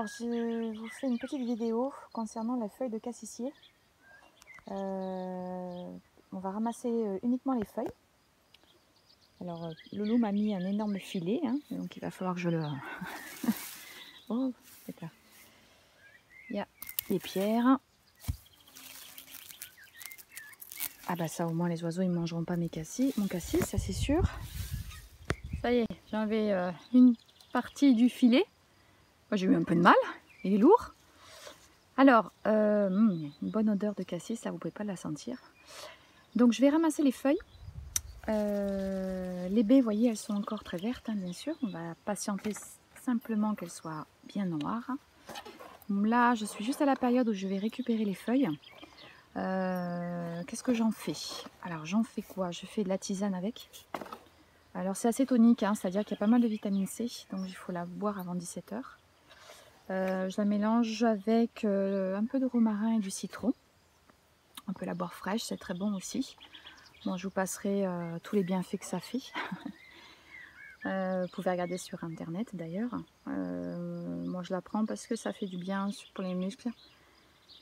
Alors, je vous fais une petite vidéo concernant la feuille de cassissier. On va ramasser uniquement les feuilles. Alors, Loulou m'a mis un énorme filet, hein, donc il va falloir que je le... Oh, d'accord. Il y a les pierres. Ah bah ça, au moins les oiseaux, ils ne mangeront pas mon cassis, ça c'est sûr. Ça y est, j'ai enlevé une partie du filet. Moi, j'ai eu un peu de mal, il est lourd. Alors, une bonne odeur de cassis, ça vous ne pouvez pas la sentir. Donc je vais ramasser les feuilles. Les baies, vous voyez, elles sont encore très vertes, hein, bien sûr. On va patienter simplement qu'elles soient bien noires. Là, je suis juste à la période où je vais récupérer les feuilles. Qu'est-ce que j'en fais? Alors, j'en fais quoi? Je fais de la tisane avec. Alors, c'est assez tonique, hein, c'est-à-dire qu'il y a pas mal de vitamine C, donc il faut la boire avant 17 h. Je la mélange avec un peu de romarin et du citron. On peut la boire fraîche, c'est très bon aussi. Bon, je vous passerai tous les bienfaits que ça fait. Vous pouvez regarder sur internet d'ailleurs. Moi je la prends parce que ça fait du bien pour les muscles,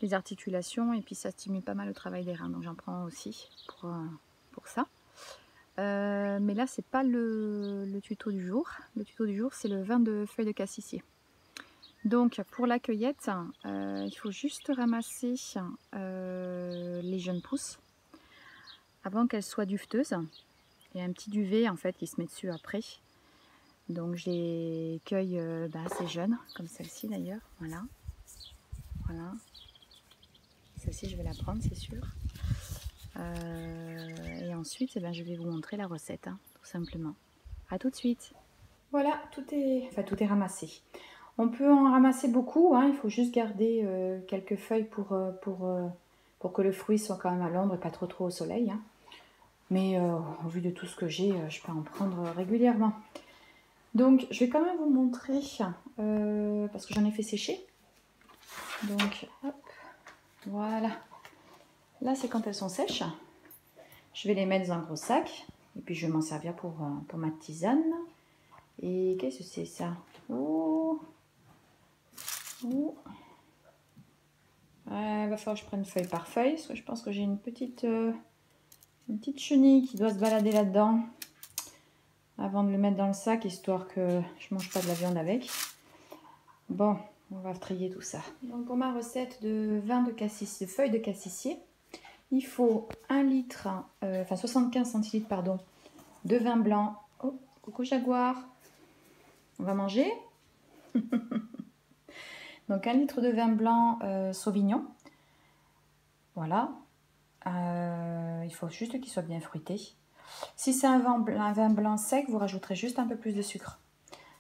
les articulations, et puis ça stimule pas mal le travail des reins. Donc j'en prends aussi pour ça. Mais là c'est pas le tuto du jour. Le tuto du jour c'est le vin de feuilles de cassissier. Donc pour la cueillette, il faut juste ramasser les jeunes pousses avant qu'elles soient duveteuses. Il y a un petit duvet en fait qui se met dessus après. Donc je les cueille assez jeunes, comme celle-ci d'ailleurs. Voilà. Voilà. Celle-ci je vais la prendre, c'est sûr. Et ensuite je vais vous montrer la recette, hein, tout simplement. A tout de suite. Voilà, tout est ramassé. On peut en ramasser beaucoup, hein, il faut juste garder quelques feuilles pour que le fruit soit quand même à l'ombre et pas trop au soleil. Hein. Mais au vu de tout ce que j'ai, je peux en prendre régulièrement. Donc je vais quand même vous montrer, parce que j'en ai fait sécher. Donc hop, voilà. Là c'est quand elles sont sèches. Je vais les mettre dans un gros sac. Et puis je vais m'en servir pour ma tisane. Et qu'est-ce que c'est ça? Oh. Oh. Il va falloir que je prenne feuille par feuille, parce que je pense que j'ai une petite chenille qui doit se balader là-dedans avant de le mettre dans le sac, histoire que je mange pas de la viande avec. Bon, on va trier tout ça. Donc pour ma recette de vin de cassissier, de feuilles de cassissier, il faut 1 litre, 75 centilitres pardon, de vin blanc. Oh, coucou jaguar, on va manger. Donc 1 litre de vin blanc Sauvignon. Voilà. Il faut juste qu'il soit bien fruité. Si c'est un vin blanc sec, vous rajouterez juste un peu plus de sucre.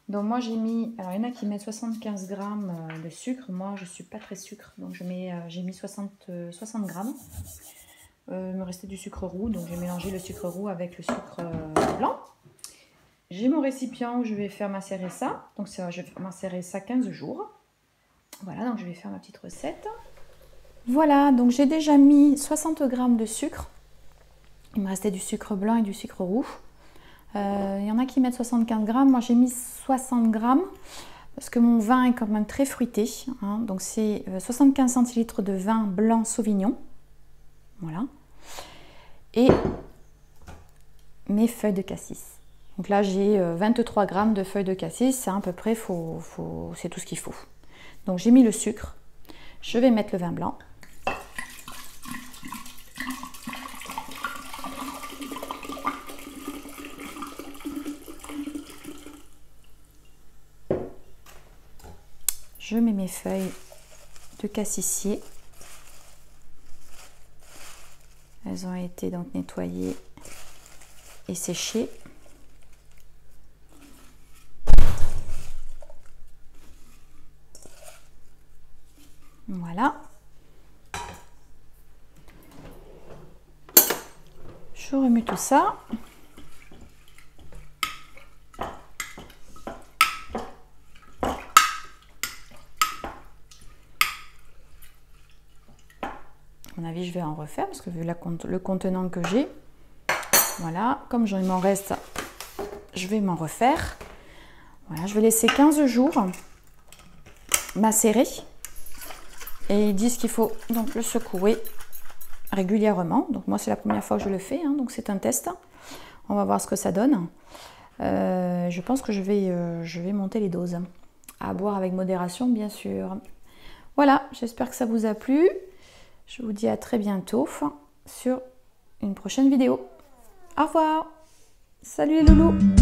Donc moi j'ai mis, alors il y en a qui mettent 75 g de sucre. Moi je suis pas très sucre, donc j'ai mis 60 grammes. Il me restait du sucre roux, donc j'ai mélangé le sucre roux avec le sucre blanc. J'ai mon récipient où je vais faire macérer ça. Donc je vais faire macérer ça 15 jours. Voilà, donc je vais faire ma petite recette. Voilà, donc j'ai déjà mis 60 g de sucre. Il me restait du sucre blanc et du sucre roux. Il y en a qui mettent 75 g. Moi j'ai mis 60 g parce que mon vin est quand même très fruité. Hein. Donc c'est 75 centilitres de vin blanc Sauvignon. Voilà. Et mes feuilles de cassis. Donc là j'ai 23 g de feuilles de cassis. C'est à peu près, c'est tout ce qu'il faut. Donc j'ai mis le sucre. Je vais mettre le vin blanc. Je mets mes feuilles de cassissier. Elles ont été donc nettoyées et séchées. Voilà. Je remue tout ça. À mon avis, je vais en refaire parce que vu le contenant que j'ai, voilà, comme il m'en reste, je vais m'en refaire. Voilà, je vais laisser 15 jours macéré. Et ils disent qu'il faut donc le secouer régulièrement. Donc moi c'est la première fois que je le fais, hein, donc c'est un test. On va voir ce que ça donne. Je pense que je vais monter les doses. À boire avec modération, bien sûr. Voilà, j'espère que ça vous a plu. Je vous dis à très bientôt sur une prochaine vidéo. Au revoir. Salut les loulous.